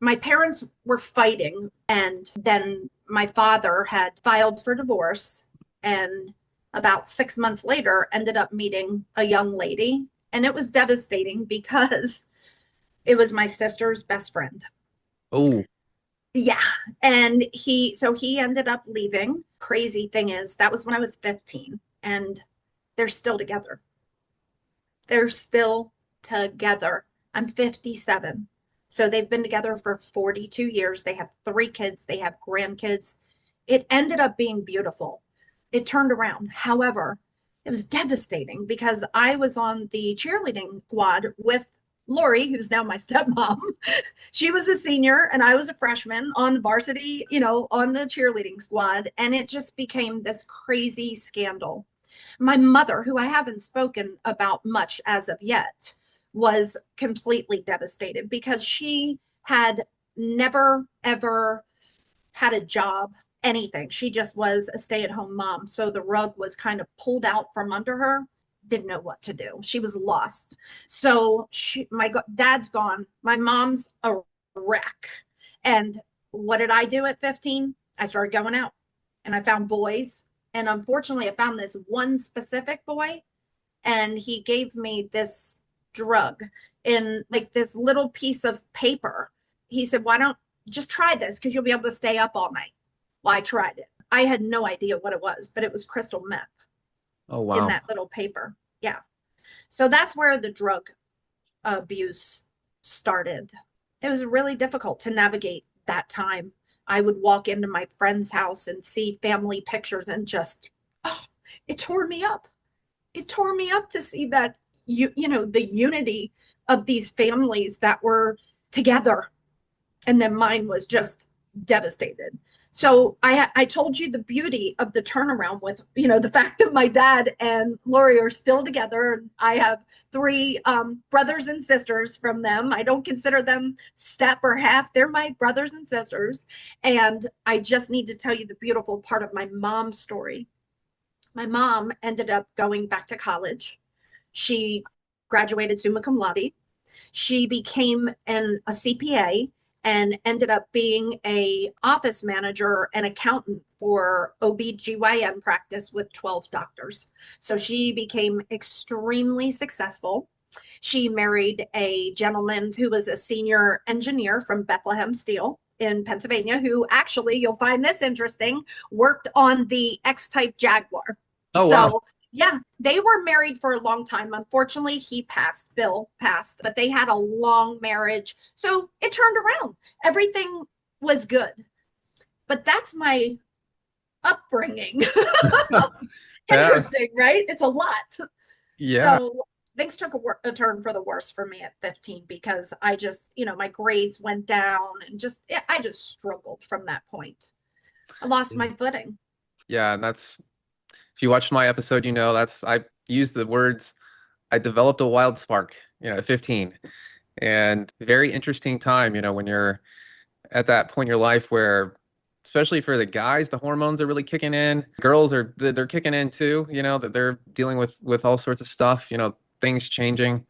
my parents were fighting, and then my father had filed for divorce, and about 6 months later ended up meeting a young lady, and it was devastating because it was my sister's best friend. Oh, Yeah. And he ended up leaving. Crazy thing is, that was when I was 15, and they're still together. They're still together. I'm 57. So they've been together for 42 years. They have 3 kids, they have grandkids. It ended up being beautiful. It turned around. However, it was devastating because I was on the cheerleading squad with Lori, who's now my stepmom. She was a senior and I was a freshman on the varsity, on the cheerleading squad. And it just became this crazy scandal. My mother, who I haven't spoken about much as of yet, was completely devastated because she had never, ever had a job, anything. She just was a stay at home mom. So the rug was kind of pulled out from under her. Didn't know what to do. She was lost. So my dad's gone. My mom's a wreck. And what did I do at 15? I started going out and I found boys. And unfortunately, I found this one specific boy, and he gave me this drug in like this little piece of paper. He said, "Why don't just try this? Because you'll be able to stay up all night." Well, I tried it. I had no idea what it was, but it was crystal meth oh in wow. that little paper. Yeah. So that's where the drug abuse started. It was really difficult to navigate that time. I would walk into my friend's house and see family pictures and just, oh, it tore me up. It tore me up to see that the unity of these families that were together, and then mine was just devastated. So I told you the beauty of the turnaround with the fact that my dad and Lori are still together. I have 3 brothers and sisters from them. I don't consider them step or half. They're my brothers and sisters. And I just need to tell you the beautiful part of my mom's story. My mom ended up going back to college. She graduated summa cum laude. She became a CPA and ended up being a office manager and accountant for OBGYN practice with 12 doctors. So she became extremely successful. She married a gentleman who was a senior engineer from Bethlehem Steel in Pennsylvania, who actually, you'll find this interesting, worked on the X Type Jaguar. Oh wow. So yeah, they were married for a long time. Unfortunately, he passed, Bill passed, but they had a long marriage. So it turned around. Everything was good. But that's my upbringing. Yeah. Interesting, right? It's a lot. Yeah. So things took a turn for the worse for me at 15 because I just, my grades went down and I just struggled from that point. I lost my footing. Yeah, and that's if you watched my episode, that's I used the words I developed a wild spark, at 15. And very interesting time, when you're at that point in your life where especially for the guys, the hormones are really kicking in. Girls they're kicking in too, that they're dealing with all sorts of stuff, things changing.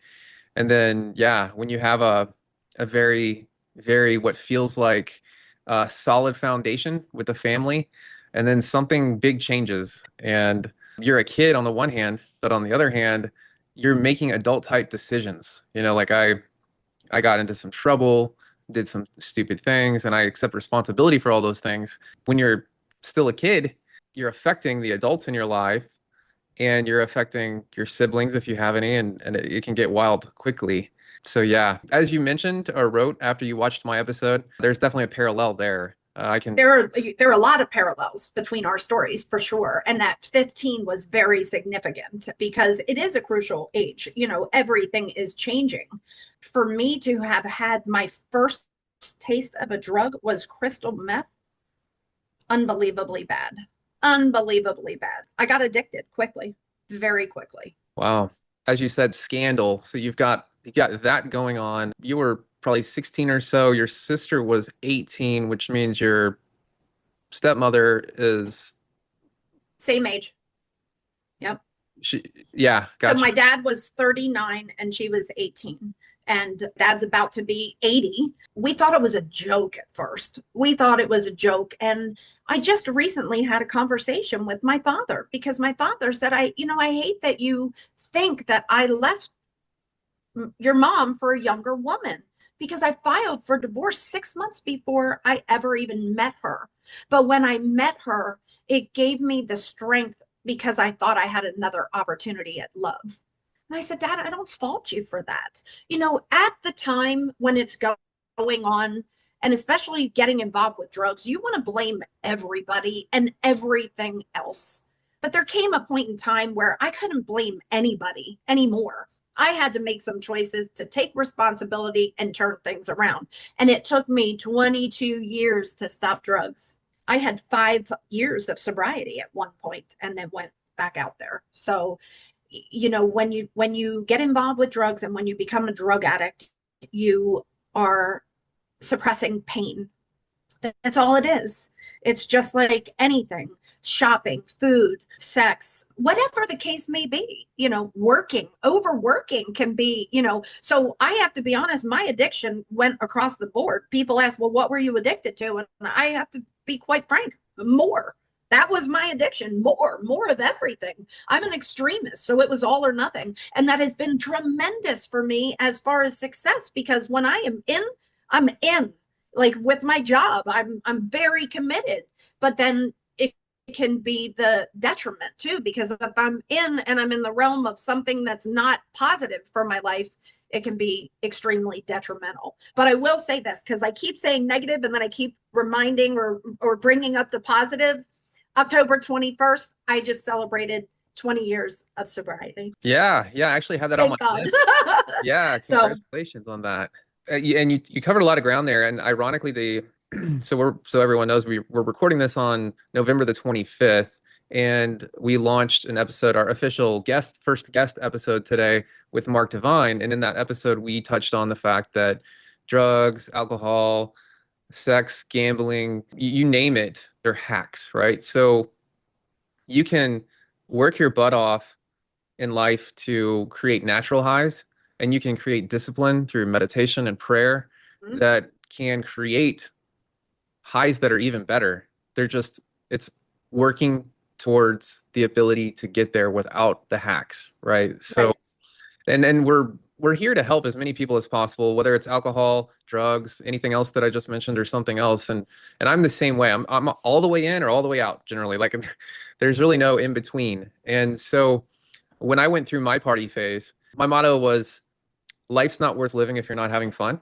And then yeah, when you have a very, very what feels like a solid foundation with the family, and then something big changes, and you're a kid on the one hand, but on the other hand, you're making adult type decisions. Like I got into some trouble, did some stupid things, and I accept responsibility for all those things. When you're still a kid, you're affecting the adults in your life and you're affecting your siblings if you have any, and it can get wild quickly. So yeah, as you mentioned or wrote after you watched my episode, there's definitely a parallel there. I can, There are a lot of parallels between our stories for sure, and that 15 was very significant because it is a crucial age. Everything is changing. For me to have had my first taste of a drug was crystal meth. Unbelievably bad. Unbelievably bad. I got addicted quickly, very quickly. wow. As you said, scandal. So you got that going on. You were probably 16 or so. Your sister was 18, which means your stepmother is Same age. Yep. Yeah, So gotcha. my dad was 39 and she was 18. And dad's about to be 80. We thought it was a joke at first. We thought it was a joke. And I just recently had a conversation with my father because my father said, I hate that you think that I left your mom for a younger woman because I filed for divorce 6 months before I ever even met her. But when I met her, it gave me the strength because I thought I had another opportunity at love. And I said, Dad, I don't fault you for that. At the time when it's going on, and especially getting involved with drugs, you want to blame everybody and everything else. But there came a point in time where I couldn't blame anybody anymore. I had to make some choices to take responsibility and turn things around. And it took me 22 years to stop drugs. I had 5 years of sobriety at one point and then went back out there. So, when you get involved with drugs and when you become a drug addict, you are suppressing pain. That's all it is. It's just like anything: shopping, food, sex, whatever the case may be. Overworking can be, so I have to be honest, my addiction went across the board. People ask, well, what were you addicted to? And I have to be quite frank, more. That was my addiction, more of everything. I'm an extremist, so it was all or nothing. And that has been tremendous for me as far as success because when I am in, I'm in. Like with my job, I'm very committed, but then it can be the detriment too, because if I'm in and I'm in the realm of something that's not positive for my life, it can be extremely detrimental. But I will say this because I keep saying negative and then I keep reminding or bringing up the positive. October 21st, I just celebrated 20 years of sobriety. Yeah, yeah, I actually had that on my Thank God. list. Yeah, So, congratulations on that. And you covered a lot of ground there. And ironically, so everyone knows we're recording this on November the 25th, and we launched an episode, our official first guest episode today with Mark Devine. And in that episode, we touched on the fact that drugs, alcohol, sex, gambling, you name it, they're hacks, right? So you can work your butt off in life to create natural highs, and you can create discipline through meditation and prayer that can create highs that are even better. It's working towards the ability to get there without the hacks, right? So, right. and we're here to help as many people as possible, whether it's alcohol, drugs, anything else that I just mentioned, or something else. And I'm the same way. I'm all the way in or all the way out generally. Like there's really no in between. And so when I went through my party phase, my motto was life's not worth living if you're not having fun.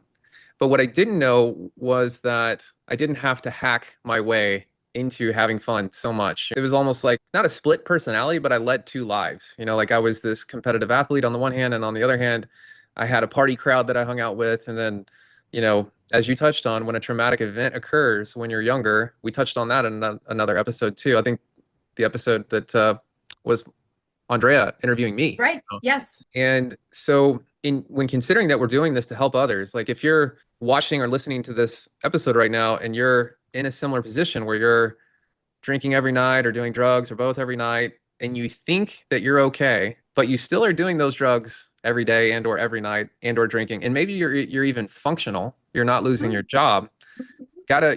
But what I didn't know was that I didn't have to hack my way into having fun so much. It was almost like not a split personality, but I led two lives. Like I was this competitive athlete on the one hand, and on the other hand, I had a party crowd that I hung out with. And then, as you touched on, when a traumatic event occurs when you're younger, we touched on that in another episode too. I think the episode that was Andrea interviewing me. Right. Yes. And so when considering that we're doing this to help others, like if you're watching or listening to this episode right now and you're in a similar position where you're drinking every night or doing drugs or both every night, and you think that you're okay, but you still are doing those drugs every day and or every night and or drinking, and maybe you're even functional, you're not losing your job,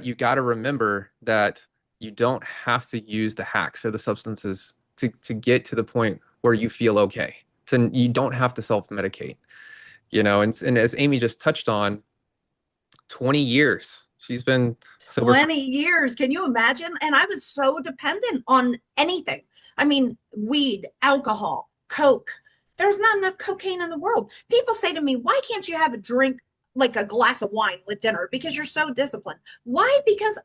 you gotta remember that you don't have to use the hacks or the substances to get to the point where you feel okay. You don't have to self-medicate, and as Amy just touched on, 20 years. She's been sober. 20 years. Can you imagine? And I was so dependent on anything. I mean, weed, alcohol, Coke. There's not enough cocaine in the world. People say to me, why can't you have a drink like a glass of wine with dinner? Because you're so disciplined. Why? Because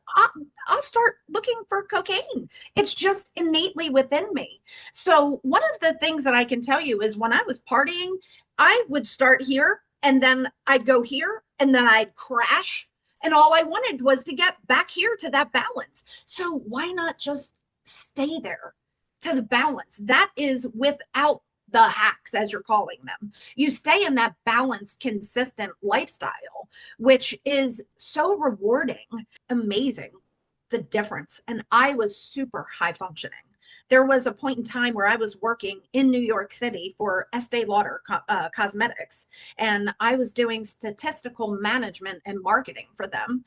I'll start looking for cocaine. It's just innately within me. So, one of the things that I can tell you is when I was partying, I would start here and then I'd go here and then I'd crash, and all I wanted was to get back here to that balance. So why not just stay there to the balance? That is without the hacks, as you're calling them. You stay in that balanced, consistent lifestyle, which is so rewarding, amazing, the difference. And I was super high functioning. there was a point in time where I was working in New York City for Estee Lauder Cosmetics, and I was doing statistical management and marketing for them.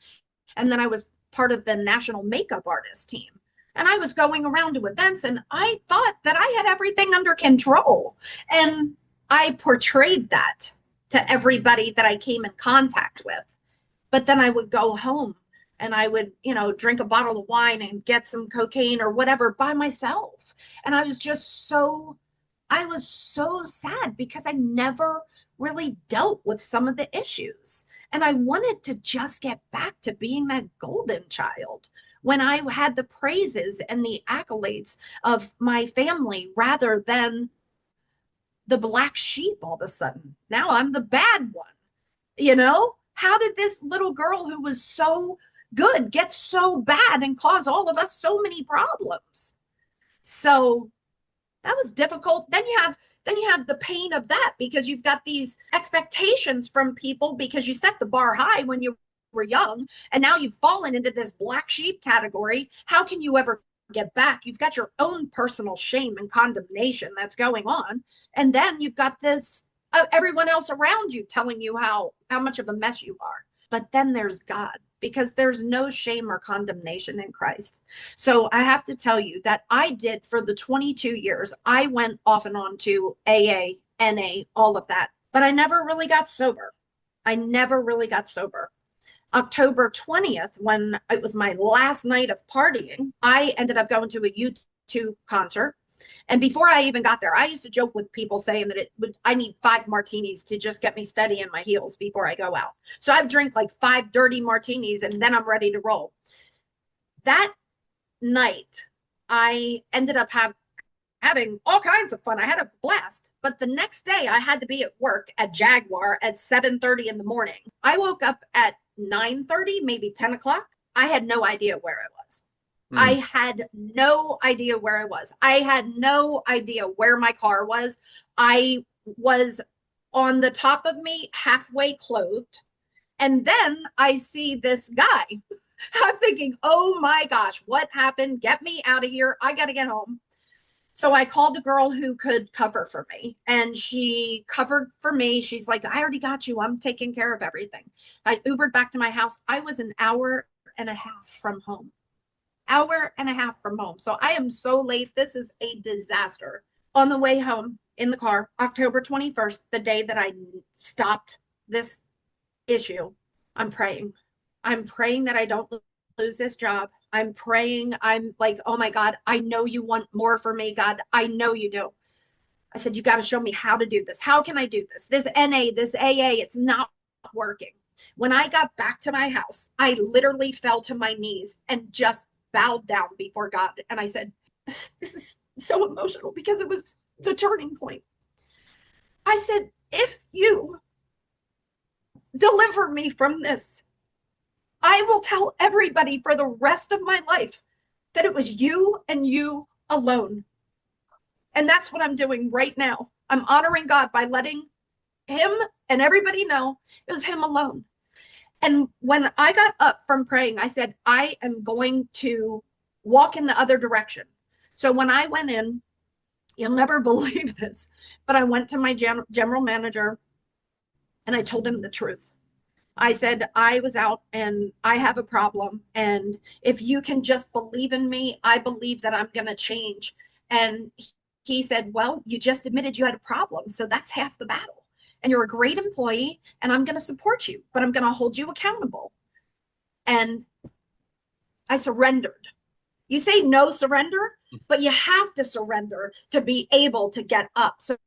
And then I was part of the national makeup artist team. And I was going around to events and I thought that I had everything under control. And I portrayed that to everybody that I came in contact with. But then I would go home and I would, drink a bottle of wine and get some cocaine or whatever by myself. And I was so sad because I never really dealt with some of the issues. And I wanted to just get back to being that golden child when I had the praises and the accolades of my family rather than the black sheep all of a sudden. Now I'm the bad one. How did this little girl who was so good get so bad and cause all of us so many problems? So that was difficult. Then you have the pain of that because you've got these expectations from people because you set the bar high when you were young, and now you've fallen into this black sheep category. How can you ever get back? You've got your own personal shame and condemnation that's going on, and then you've got this everyone else around you telling you how much of a mess you are. But then there's God, because there's no shame or condemnation in Christ. So I have to tell you that I did for the 22 years, I went off and on to AA, NA, all of that, but I never really got sober. I never really got sober. October 20th, when it was my last night of partying, I ended up going to a U2 concert. And before I even got there, I used to joke with people saying that I need 5 martinis to just get me steady in my heels before I go out. So I've drank like 5 dirty martinis and then I'm ready to roll. That night, I ended up having all kinds of fun. I had a blast. But the next day I had to be at work at Jaguar at 7:30 in the morning. I woke up at 9:30, maybe 10 o'clock. I had no idea where I was. I had no idea where I was. I had no idea where my car was. I was on the top of me, halfway clothed. And then I see this guy. I'm thinking, oh my gosh, what happened? Get me out of here. I got to get home. So I called the girl who could cover for me, and she covered for me. She's like, I already got you. I'm taking care of everything. I Ubered back to my house. I was an hour and a half from home. Hour and a half from home. So I am so late. This is a disaster. On the way home in the car, October 21st, the day that I stopped this issue, I'm praying. I'm praying that I don't lose this job. I'm praying. I'm like, oh my God, I know you want more for me, God. I know you do. I said, you got to show me how to do this. How can I do this? This NA, this AA, it's not working. When I got back to my house, I literally fell to my knees and just bowed down before God. And I said, this is so emotional because it was the turning point. I said, if you deliver me from this, I will tell everybody for the rest of my life that it was you and you alone. And that's what I'm doing right now. I'm honoring God by letting him and everybody know it was him alone. And when I got up from praying, I said, I am going to walk in the other direction. So when I went in, you'll never believe this, but I went to my general manager and I told him the truth. I said, I was out and I have a problem. And if you can just believe in me, I believe that I'm going to change. And he said, well, you just admitted you had a problem. So that's half the battle. And you're a great employee and I'm going to support you, but I'm going to hold you accountable. And I surrendered. You say no surrender, but you have to surrender to be able to get up. So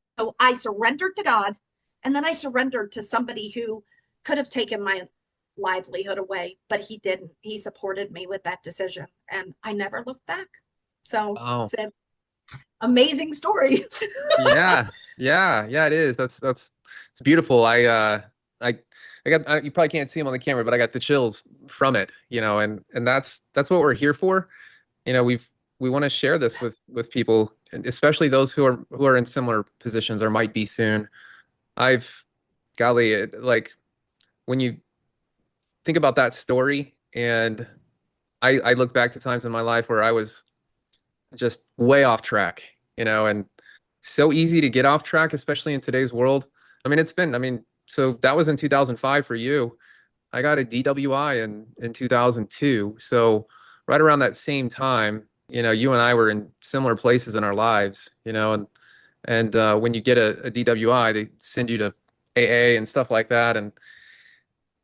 I surrendered to God, and then I surrendered to somebody who could have taken my livelihood away, but he didn't. He supported me with that decision, and I never looked back. So Oh, it's an amazing story. yeah, it is. It's beautiful. You probably can't see them on the camera, but I got the chills from it, and that's what we're here for. We want to share this with people, and especially those who are in similar positions or might be soon. Golly, like when you think about that story, and I look back to times in my life where I was just way off track, and so easy to get off track, especially in today's world. So that was in 2005 for you. I got a DWI in 2002. So right around that same time, you and I were in similar places in our lives, and when you get a DWI, they send you to AA and stuff like that. And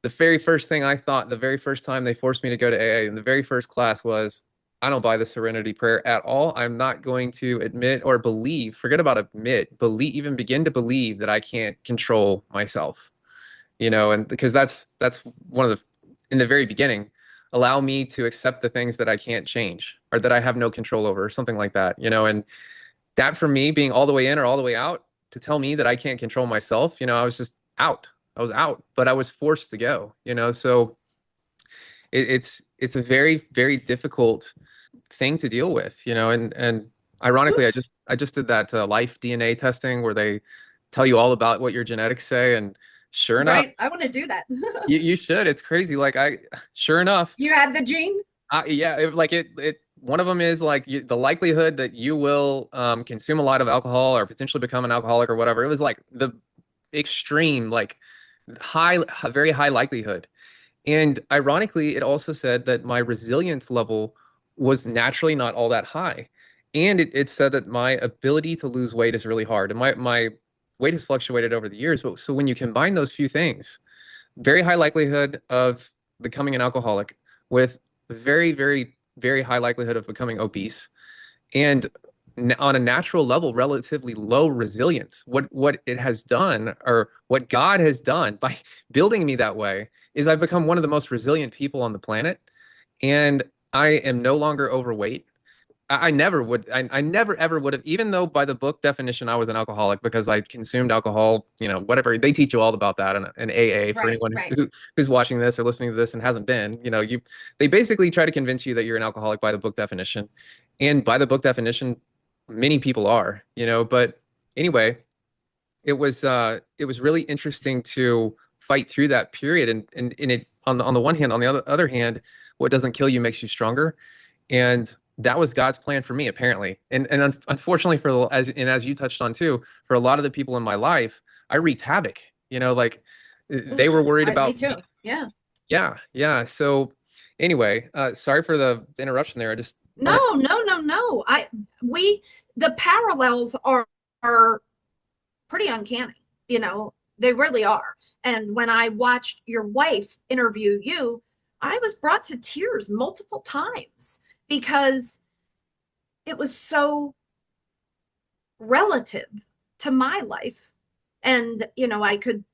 the very first thing I thought, the very first time they forced me to go to AA, in the very first class was, I don't buy the Serenity Prayer at all. I'm not going to admit or believe, forget about admit, believe, even begin to believe that I can't control myself, and because that's one of the, in the very beginning, allow me to accept the things that I can't change or that I have no control over, or something like that, and that for me being all the way in or all the way out to tell me that I can't control myself, I was just out. I was out, but I was forced to go, so it's a very, very difficult thing to deal with, and ironically, Oof. I just did that life DNA testing where they tell you all about what your genetics say, and sure enough, Right. I want to do that. you should. It's crazy. Like sure enough, You had the gene? yeah, one of them is like the likelihood that you will consume a lot of alcohol or potentially become an alcoholic or whatever. It was like the extreme, like very high likelihood. And ironically, it also said that my resilience level was naturally not all that high. And it said that my ability to lose weight is really hard. And my weight has fluctuated over the years. But so when you combine those few things, very high likelihood of becoming an alcoholic with very, very, very high likelihood of becoming obese, and on a natural level, relatively low resilience. What it has done, or what God has done by building me that way, is I've become one of the most resilient people on the planet, and I am no longer overweight. I never would. I never ever would have, even though by the book definition I was an alcoholic because I consumed alcohol. Whatever they teach you all about that in AA. For Right, anyone right. who's watching this or listening to this and hasn't been, they basically try to convince you that you're an alcoholic by the book definition, and by the book definition, many people are. But anyway, it was really interesting to fight through that period, and it on the one hand, on the other hand, what doesn't kill you makes you stronger, and that was God's plan for me, apparently. And unfortunately, as you touched on too, for a lot of the people in my life, I wreaked havoc. Like they were Oof. worried Me about too. me. Yeah. Yeah, yeah. So anyway, sorry for the interruption there. I just No, wanted. no, no, no. We, the parallels are pretty uncanny. They really are. And when I watched your wife interview you, I was brought to tears multiple times because it was so relative to my life. And, I could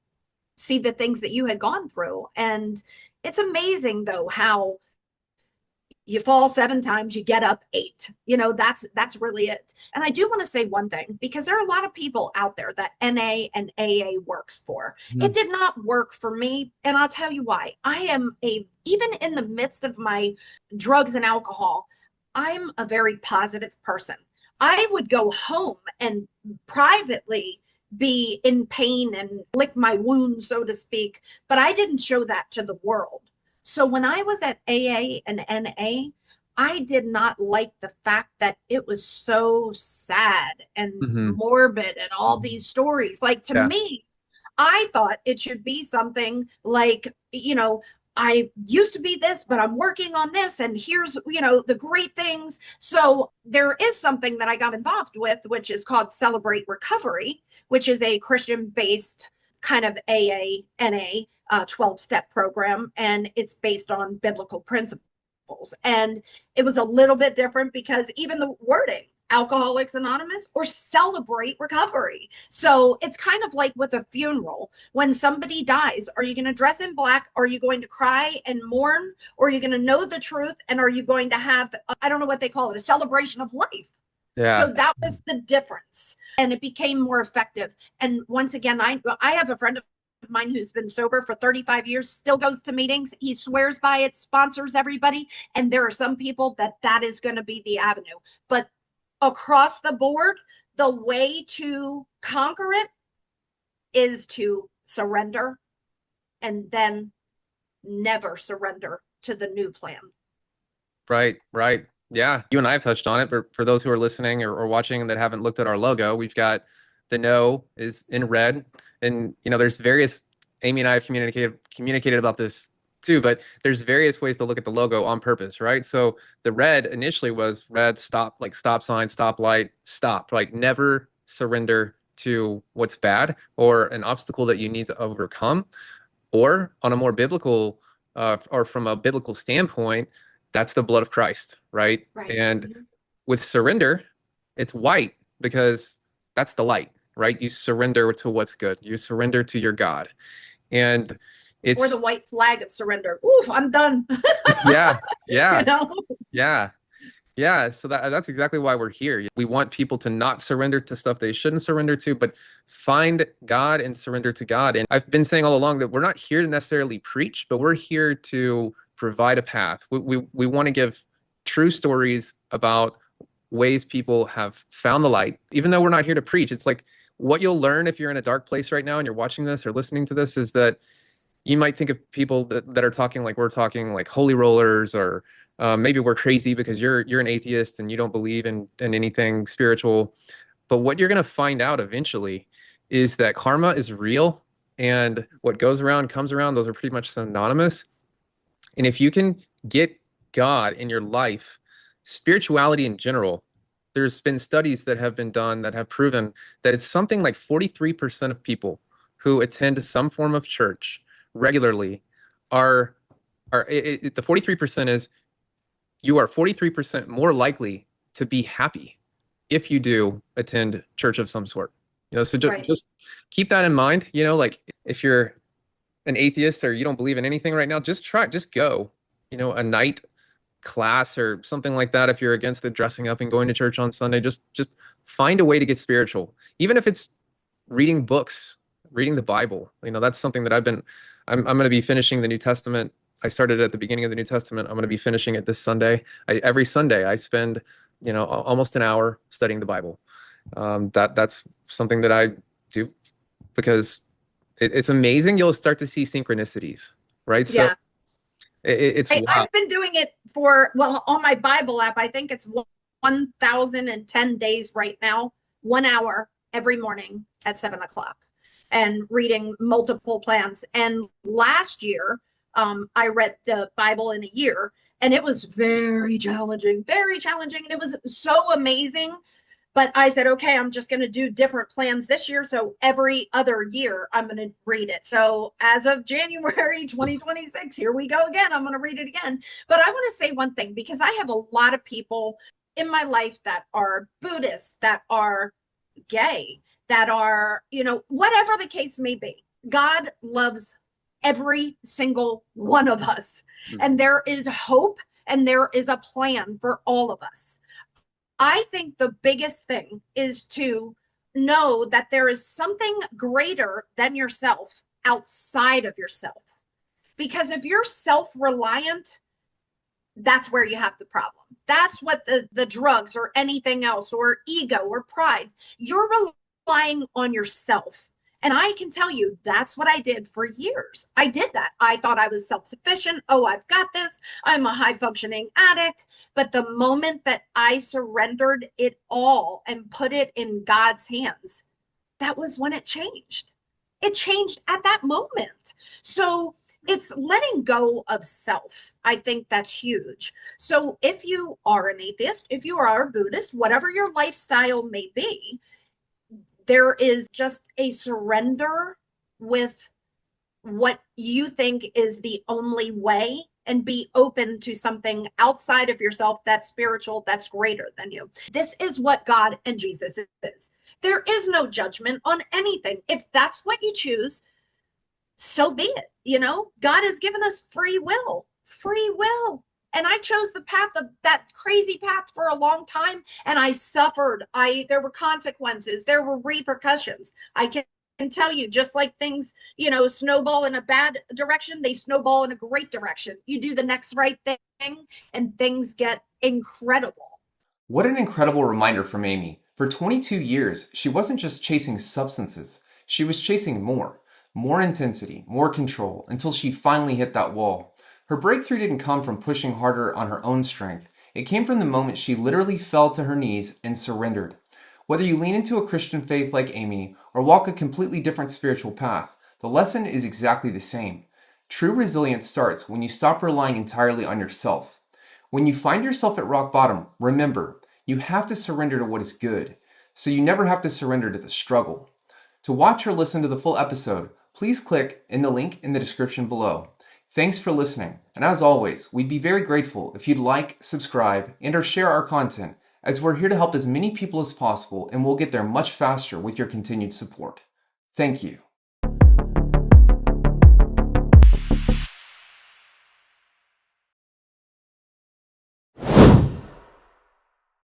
see the things that you had gone through. And it's amazing though how you fall 7 times, you get up 8. That's really it. And I do want to say one thing, because there are a lot of people out there that NA and AA works for. It Mhm. did not work for me, and I'll tell you why. I am a even in the midst of my drugs and alcohol, I'm a very positive person. I would go home and privately be in pain and lick my wounds, so to speak, but I didn't show that to the world. So when I was at AA and NA, I did not like the fact that it was so sad and Mhm. morbid and all these stories. Like to Yeah. me, I thought it should be something like, I used to be this, but I'm working on this, and here's, the great things. So there is something that I got involved with, which is called Celebrate Recovery, which is a Christian based kind of AA, NA 12-step program, and it's based on biblical principles. And it was a little bit different because even the wording, Alcoholics Anonymous or Celebrate Recovery. So it's kind of like with a funeral. When somebody dies, are you going to dress in black? Are you going to cry and mourn? Or are you going to know the truth? And are you going to have, I don't know what they call it, a celebration of life? So Yeah. that was the difference. And it became more effective. And once again, I have a friend of mine who's been sober for 35 years, still goes to meetings. He swears by it, sponsors everybody. And there are some people that is going to be the avenue. But across the board, the way to conquer it is to surrender and then never surrender to the new plan. Right. Right. Yeah, you and I have touched on it, but for those who are listening or watching that haven't looked at our logo, we've got the no is in red, and there's various. Amy and I have communicated about this too, but there's various ways to look at the logo on purpose, right? So the red initially was red stop, like stop sign, stop light, stop, like never surrender to what's bad or an obstacle that you need to overcome, or on a more biblical, or from a biblical standpoint, that's the blood of Christ, right? Right. And Mhm. with surrender, it's white because that's the light, right? You surrender to what's good. You surrender to your God. And Or the it's, white flag of surrender. Oof, I'm done. yeah, you yeah, know? yeah. Yeah, so that's exactly why we're here. We want people to not surrender to stuff they shouldn't surrender to, but find God and surrender to God. And I've been saying all along that we're not here to necessarily preach, but we're here to provide a path. We want to give true stories about ways people have found the light. Even though we're not here to preach, it's like what you'll learn if you're in a dark place right now and you're watching this or listening to this is that you might think of people that are talking like we're talking, like holy rollers, or maybe we're crazy because you're an atheist and you don't believe in anything spiritual. But what you're going to find out eventually is that karma is real, and what goes around comes around. Those are pretty much synonymous. And if you can get God in your life, spirituality in general, there's been studies that have been done that have proven that it's something like 43% of people who attend some form of church regularly are the 43% is you are 43% more likely to be happy if you do attend church of some sort. So Right. just keep that in mind. Like if you're an atheist or you don't believe in anything right now, just go, a night class or something like that. If you're against the dressing up and going to church on Sunday, just find a way to get spiritual, even if it's reading books, reading the Bible. That's something that I'm going to be finishing the New Testament. I started at the beginning of the New Testament. I'm going to be finishing it this Sunday. Every Sunday I spend, almost an hour studying the Bible. That's something that I do because it's amazing. You'll start to see synchronicities, right? So Yeah. it's wow. I've been doing it for, well, on my Bible app, I think it's 1,010 days right now, 1 hour every morning at 7 o'clock, and reading multiple plans. And last year, I read the Bible in a year, and it was very challenging, very challenging. And it was so amazing, but I said, okay, I'm just going to do different plans this year. So every other year, I'm going to read it. So as of January 2026, here we go again. I'm going to read it again. But I want to say one thing, because I have a lot of people in my life that are Buddhist, that are gay, that are, whatever the case may be. God loves every single one of us. And Mhm. there is hope and there is a plan for all of us. I think the biggest thing is to know that there is something greater than yourself outside of yourself. Because if you're self reliant, that's where you have the problem. That's what the drugs or anything else or ego or pride, you're relying on yourself. And I can tell you, that's what I did for years. I did that. I thought I was self sufficient. Oh, I've got this. I'm a high functioning addict. But the moment that I surrendered it all and put it in God's hands, that was when it changed. It changed at that moment. So it's letting go of self. I think that's huge. So if you are an atheist, if you are a Buddhist, whatever your lifestyle may be, there is just a surrender with what you think is the only way, and be open to something outside of yourself that's spiritual, that's greater than you. This is what God and Jesus is. There is no judgment on anything. If that's what you choose, so be it. God has given us free will, free will. And I chose the path of that crazy path for a long time, and I suffered. There were consequences, there were repercussions. I can tell you, just like things, snowball in a bad direction, they snowball in a great direction. You do the next right thing, and things get incredible. What an incredible reminder from Amy. For 22 years, she wasn't just chasing substances, she was chasing more. More intensity, more control, until she finally hit that wall. Her breakthrough didn't come from pushing harder on her own strength. It came from the moment she literally fell to her knees and surrendered. Whether you lean into a Christian faith like Amy or walk a completely different spiritual path, the lesson is exactly the same. True resilience starts when you stop relying entirely on yourself. When you find yourself at rock bottom, remember, you have to surrender to what is good, so you never have to surrender to the struggle. To watch or listen to the full episode, please click in the link in the description below. Thanks for listening, and as always, we'd be very grateful if you'd like, subscribe, and or share our content, as we're here to help as many people as possible and we'll get there much faster with your continued support. Thank you.